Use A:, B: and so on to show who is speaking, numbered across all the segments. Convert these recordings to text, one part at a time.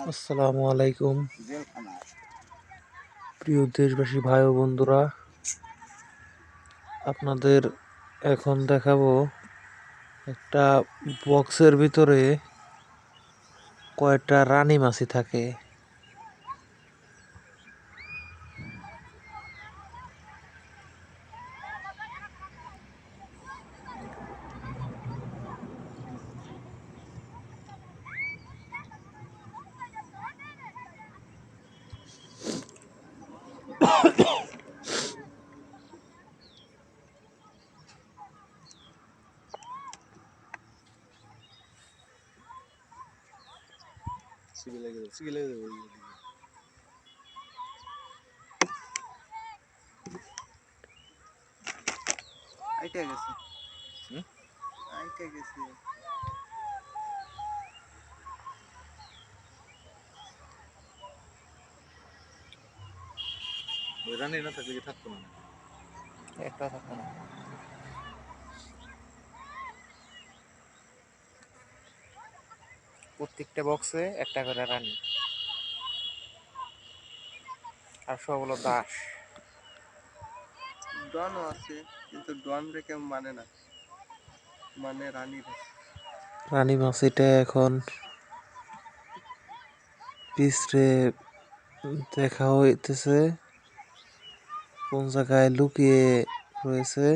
A: আসসালামু আলাইকুম প্রিয় দেশবাসী ভাই ও বন্ধুরা, আপনাদের এখন দেখাবো একটা বক্সের ভিতরে কয়টা রানী মাছি থাকে।
B: আইটা গেছে আইটা গেছে
C: রানী না থাকলে কি থাকতো না?
A: একটা থাকে না। প্রত্যেকটা বক্সে একটা করে রানী, আর সব হলো দাস।
B: ডনও আছে, কিন্তু ডন রে কেউ মানে না, মানে রানী রে।
A: রানী মাছিটা এখন পিছরে দেখা হইতেছে কোন জায়গায় লুকিয়ে রয়েছে।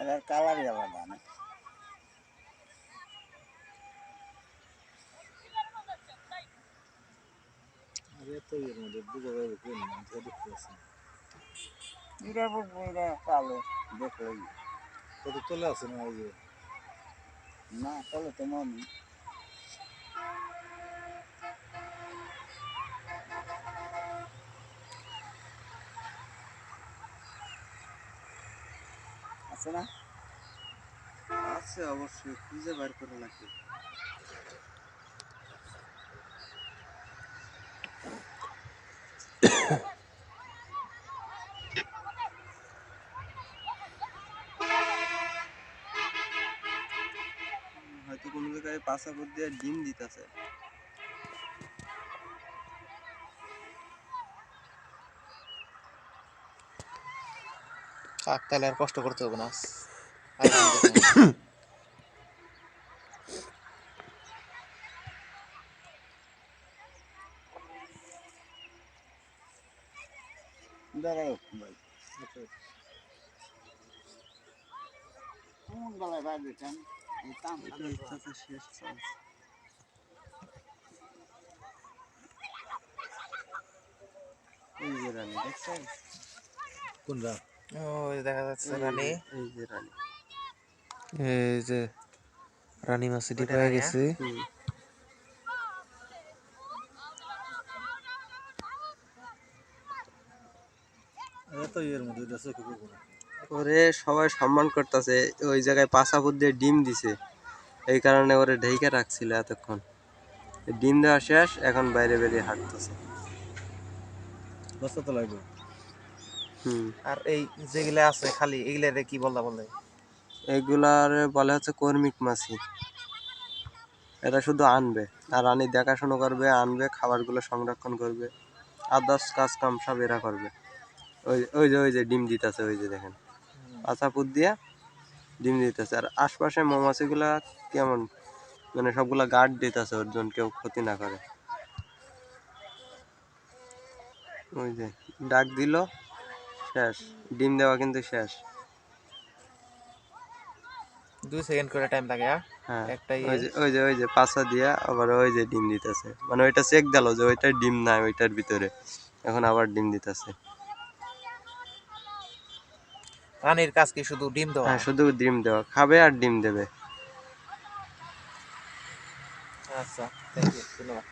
B: এর কালারই আলাদা না।
C: আরে তো এর মধ্যে বুঝা যাবে কোন যে দেখতে আছে।
B: এটা বইরা কালো দেখলেই
C: কত চলে আছে না ওই যে
B: না কালো তো মনে আছে না, আছে অবশ্যই, খুঁজে বের করা লাগবে। হয়তো কোনো জায়গায় পাসাপোর্ট দিয়ে ডিম দিতেছে।
A: থাক, তাহলে আর কষ্ট করতে হবে না।
B: দাঁড়াও ভাই, কোন বেলায় বাইর দিতেন এই কাম ইচ্ছা শেষ চান্স। এই যে রানী দেখছেন,
C: কোনটা?
A: ওই দেখা যাচ্ছে রানী।
B: এই যে রানী,
A: এই যে রানী মাছিটি ওইটা পেয়ে রানী, গেছি।
C: আরে তো এর মধ্যে এটা চোখে পড়বো না।
B: ওরে সবাই সম্মান করতেছে, ওই জায়গায় পাসাপুর দিয়ে ডিম দিছে, এই কারণে ওরে ঢেকে রাখছিল এতক্ষণ। ডিম দেওয়া শেষ, এখন বাইরে বেরিয়ে হাঁটতেছে।
C: বাচ্চা তো লাগবে।
A: আর এই যেগুলা আছে খালি এগুলা কি বলে?
B: এগুলার বলে হচ্ছে কর্মিক মাছি। এটা শুধু আনবে আর রানী দেখাশোনা করবে, আনবে, খাবারগুলো সংরক্ষণ করবে, আদার্স কাজ কাম সব এরা করবে। ওই যে ডিম দিতেছে, ওই যে দেখেন পাচাপুর দিয়া ডিম দিতেছে। আর আশপাশে মৌমাছিগুলা কেমন, মানে সবগুলা গার্ড দিতেছে ওর জন্য কেউ ক্ষতি না করে। ওই যে ডাক দিল, শেষ, ডিম দেওয়া কিন্তু শেষ।
A: 2 সেকেন্ড করে টাইম লাগে।
B: হ্যাঁ,
A: একটাই
B: ওই যে পাছা দিয়া আবার ওই যে ডিম দিতেছে, মানে ওইটা চেক দিল যে ওইটার ডিম নাই ওইটার ভিতরে, এখন আবার ডিম দিতেছে।
A: রানীর কাজ কি শুধু ডিম দেওয়া?
B: হ্যাঁ, শুধু ডিম দেওয়া, খাবে আর ডিম দেবে।
A: আচ্ছা, থ্যাংক ইউ, ধন্যবাদ।